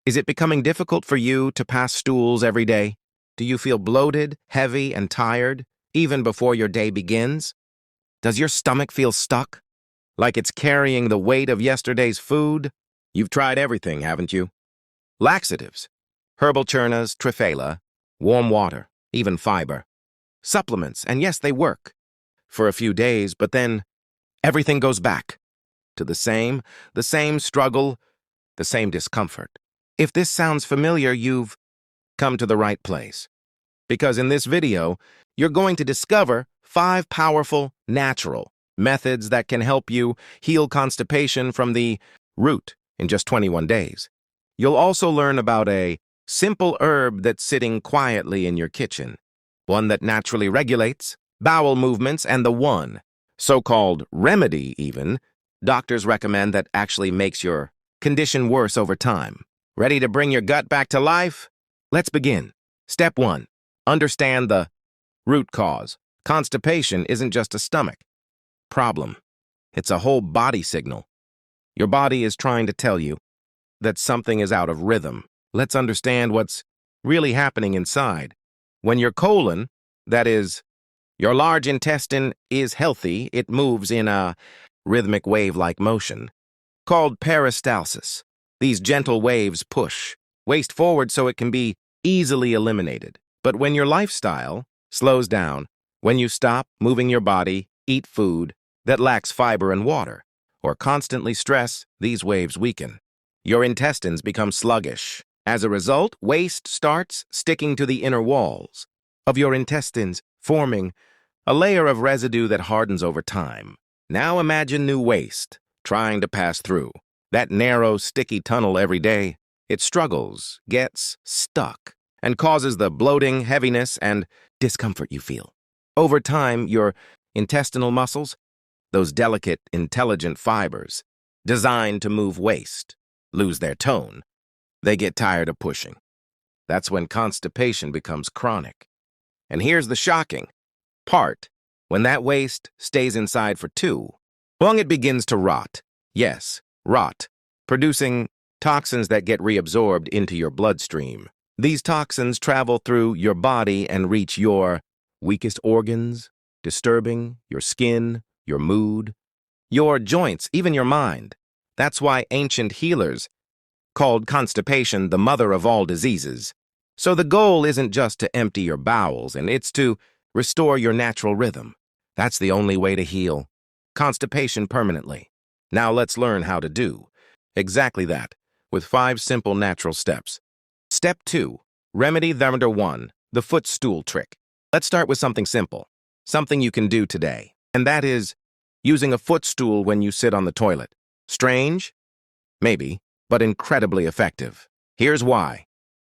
Is it becoming difficult for you to pass stools every day? Do you feel bloated, heavy, and tired, even before your day begins? Does your stomach feel stuck, like it's carrying the weight of yesterday's food? You've tried everything, haven't you? Laxatives, herbal churnas, triphala, warm water, even fiber. Supplements, and yes, they work. For a few days, but then everything goes back to the same struggle, the same discomfort. If this sounds familiar, you've come to the right place. Because in this video, you're going to discover 5 powerful, natural methods that can help you heal constipation from the root in just 21 days. You'll also learn about a simple herb that's sitting quietly in your kitchen, one that naturally regulates bowel movements, and the one, so-called remedy even, doctors recommend that actually makes your condition worse over time. Ready to bring your gut back to life? Let's begin. Step 1. Understand the root cause. Constipation isn't just a stomach problem. It's a whole body signal. Your body is trying to tell you that something is out of rhythm. Let's understand what's really happening inside. When your colon, that is, your large intestine, is healthy, it moves in a rhythmic wave-like motion called peristalsis. These gentle waves push waste forward so it can be easily eliminated. But when your lifestyle slows down, when you stop moving your body, eat food that lacks fiber and water, or constantly stress, these waves weaken. Your intestines become sluggish. As a result, waste starts sticking to the inner walls of your intestines, forming a layer of residue that hardens over time. Now imagine new waste trying to pass through that narrow, sticky tunnel every day. It struggles, gets stuck, and causes the bloating, heaviness, and discomfort you feel. Over time, your intestinal muscles, those delicate, intelligent fibers designed to move waste, lose their tone. They get tired of pushing. That's when constipation becomes chronic. And here's the shocking part. When that waste stays inside for too long, it begins to rot. Yes, rot, producing toxins that get reabsorbed into your bloodstream. These toxins travel through your body and reach your weakest organs, disturbing your skin, your mood, your joints, even your mind. That's why ancient healers called constipation the mother of all diseases. So the goal isn't just to empty your bowels, and it's to restore your natural rhythm. That's the only way to heal constipation permanently. Now let's learn how to do exactly that with 5 simple natural steps. Step 2. Remedy number 1, the footstool trick. Let's start with something simple, something you can do today, and that is using a footstool when you sit on the toilet. Strange? Maybe, but incredibly effective. Here's why.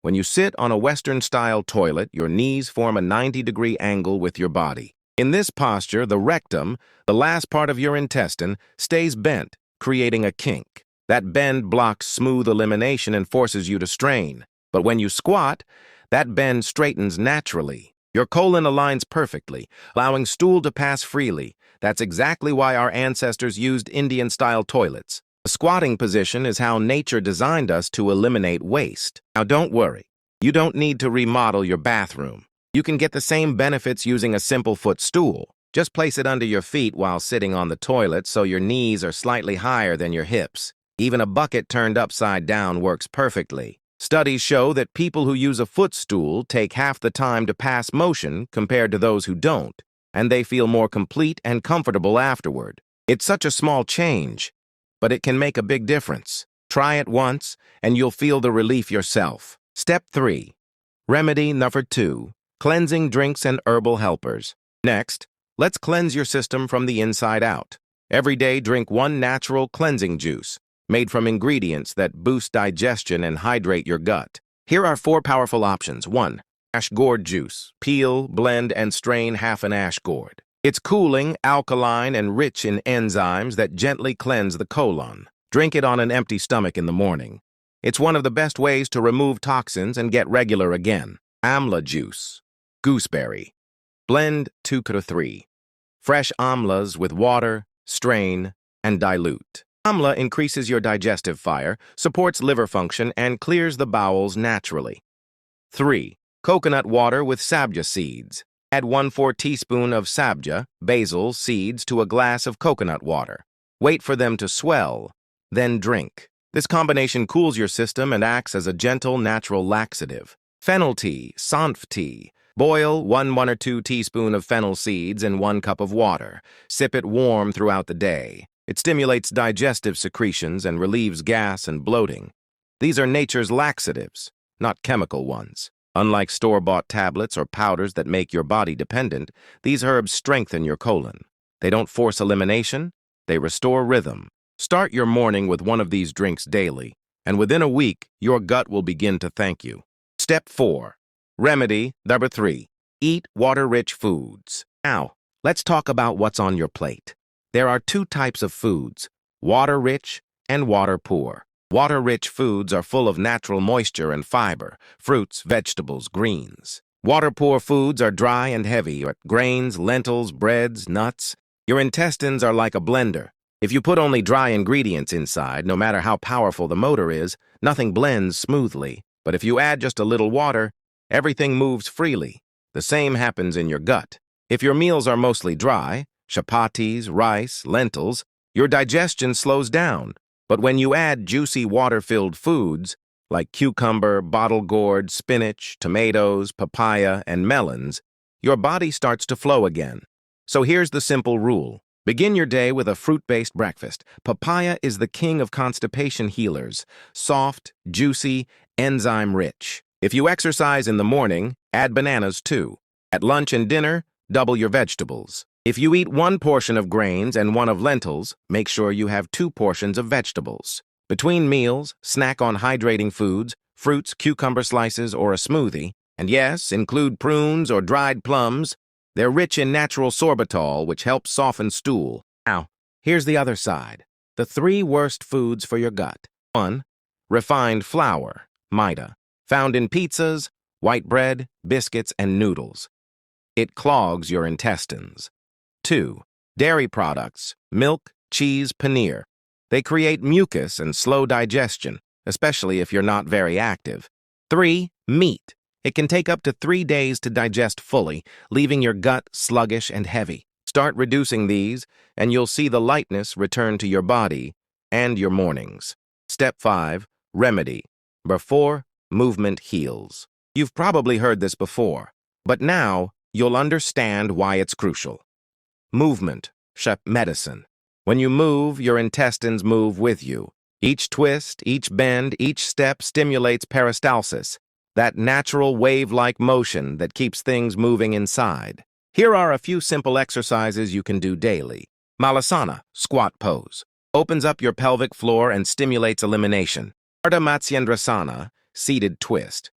When you sit on a Western-style toilet, your knees form a 90-degree angle with your body. In this posture, the rectum, the last part of your intestine, stays bent, creating a kink. That bend blocks smooth elimination and forces you to strain. But when you squat, that bend straightens naturally. Your colon aligns perfectly, allowing stool to pass freely. That's exactly why our ancestors used Indian-style toilets. The squatting position is how nature designed us to eliminate waste. Now don't worry, you don't need to remodel your bathroom. You can get the same benefits using a simple footstool. Just place it under your feet while sitting on the toilet so your knees are slightly higher than your hips. Even a bucket turned upside down works perfectly. Studies show that people who use a footstool take half the time to pass motion compared to those who don't, and they feel more complete and comfortable afterward. It's such a small change, but it can make a big difference. Try it once, and you'll feel the relief yourself. Step 3. Remedy number 2, cleansing drinks and herbal helpers. Next, let's cleanse your system from the inside out. Every day, drink 1 natural cleansing juice, made from ingredients that boost digestion and hydrate your gut. Here are 4 powerful options. 1. Ash gourd juice. Peel, blend, and strain half an ash gourd. It's cooling, alkaline, and rich in enzymes that gently cleanse the colon. Drink it on an empty stomach in the morning. It's one of the best ways to remove toxins and get regular again. Amla juice. Gooseberry. Blend 2 to 3. Fresh amlas with water, strain, and dilute. Amla increases your digestive fire, supports liver function, and clears the bowels naturally. 3. Coconut water with sabja seeds. Add 1/4 teaspoon of sabja, basil, seeds to a glass of coconut water. Wait for them to swell, then drink. This combination cools your system and acts as a gentle, natural laxative. Fennel tea, sanf tea. Boil 1 or 2 teaspoons of fennel seeds in 1 cup of water. Sip it warm throughout the day. It stimulates digestive secretions and relieves gas and bloating. These are nature's laxatives, not chemical ones. Unlike store-bought tablets or powders that make your body dependent, these herbs strengthen your colon. They don't force elimination, they restore rhythm. Start your morning with one of these drinks daily, and within a week, your gut will begin to thank you. Step 4. Remedy number 3. Eat water-rich foods. Now, let's talk about what's on your plate. There are 2 types of foods, water-rich and water-poor. Water-rich foods are full of natural moisture and fiber, fruits, vegetables, greens. Water-poor foods are dry and heavy, grains, lentils, breads, nuts. Your intestines are like a blender. If you put only dry ingredients inside, no matter how powerful the motor is, nothing blends smoothly. But if you add just a little water, everything moves freely. The same happens in your gut. If your meals are mostly dry, chapatis, rice, lentils, your digestion slows down. But when you add juicy water-filled foods, like cucumber, bottle gourd, spinach, tomatoes, papaya, and melons, your body starts to flow again. So here's the simple rule. Begin your day with a fruit-based breakfast. Papaya is the king of constipation healers. Soft, juicy, enzyme-rich. If you exercise in the morning, add bananas too. At lunch and dinner, double your vegetables. If you eat 1 portion of grains and 1 of lentils, make sure you have 2 portions of vegetables. Between meals, snack on hydrating foods, fruits, cucumber slices, or a smoothie. And yes, include prunes or dried plums. They're rich in natural sorbitol, which helps soften stool. Now, here's the other side. The 3 worst foods for your gut. 1. Refined flour, maida, found in pizzas, white bread, biscuits, and noodles. It clogs your intestines. 2. Dairy products, milk, cheese, paneer. They create mucus and slow digestion, especially if you're not very active. 3. Meat. It can take up to 3 days to digest fully, leaving your gut sluggish and heavy. Start reducing these, and you'll see the lightness return to your body and your mornings. Step 5. Remedy. Number 4. Movement heals. You've probably heard this before, but now you'll understand why it's crucial. Movement, medicine. When you move, your intestines move with you. Each twist, each bend, each step stimulates peristalsis, that natural wave-like motion that keeps things moving inside. Here are a few simple exercises you can do daily. Malasana, squat pose, opens up your pelvic floor and stimulates elimination. Ardha Matsyendrasana, seated twist,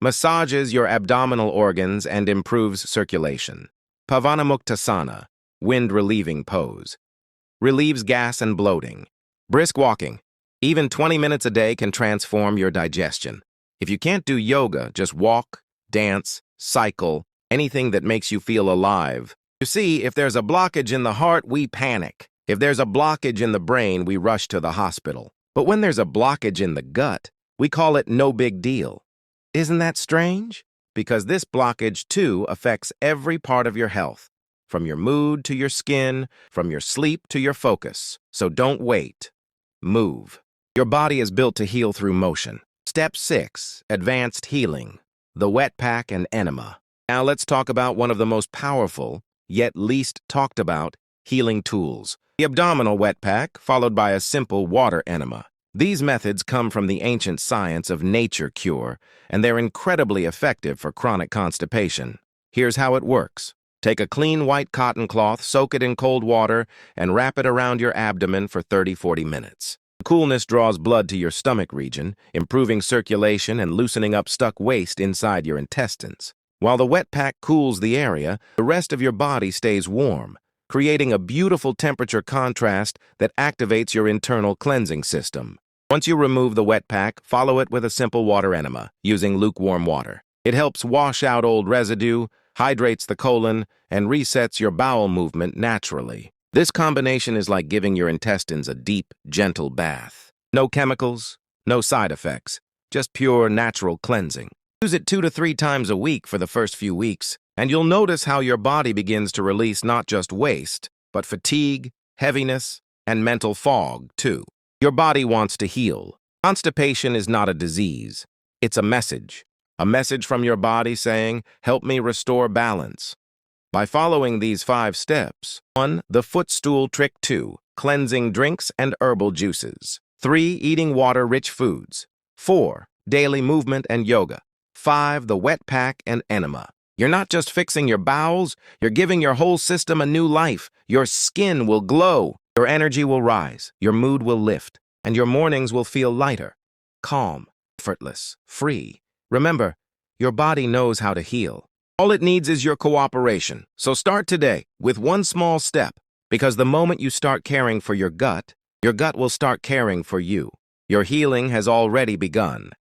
massages your abdominal organs and improves circulation. Pavanamuktasana, wind-relieving pose, relieves gas and bloating. Brisk walking, even 20 minutes a day can transform your digestion. If you can't do yoga, just walk, dance, cycle, anything that makes you feel alive. You see, if there's a blockage in the heart, we panic. If there's a blockage in the brain, we rush to the hospital. But when there's a blockage in the gut, we call it no big deal. Isn't that strange? Because this blockage, too, affects every part of your health, from your mood to your skin, from your sleep to your focus. So don't wait. Move. Your body is built to heal through motion. Step 6. Advanced healing. The wet pack and enema. Now let's talk about one of the most powerful, yet least talked about, healing tools. The abdominal wet pack, followed by a simple water enema. These methods come from the ancient science of nature cure, and they're incredibly effective for chronic constipation. Here's how it works. Take a clean white cotton cloth, soak it in cold water, and wrap it around your abdomen for 30-40 minutes. Coolness draws blood to your stomach region, improving circulation and loosening up stuck waste inside your intestines. While the wet pack cools the area, the rest of your body stays warm, creating a beautiful temperature contrast that activates your internal cleansing system. Once you remove the wet pack, follow it with a simple water enema, using lukewarm water. It helps wash out old residue, hydrates the colon, and resets your bowel movement naturally. This combination is like giving your intestines a deep, gentle bath. No chemicals, no side effects, just pure natural cleansing. Use it 2 to 3 times a week for the first few weeks, and you'll notice how your body begins to release not just waste, but fatigue, heaviness, and mental fog, too. Your body wants to heal. Constipation is not a disease. It's a message from your body saying, help me restore balance. By following these 5 steps: 1. The footstool trick. 2. Cleansing drinks and herbal juices. 3. Eating water-rich foods. 4. Daily movement and yoga. 5. The wet pack and enema. You're not just fixing your bowels, you're giving your whole system a new life. Your skin will glow, your energy will rise, your mood will lift, and your mornings will feel lighter, calm, effortless, free. Remember, your body knows how to heal. All it needs is your cooperation. So start today with one small step, because the moment you start caring for your gut will start caring for you. Your healing has already begun.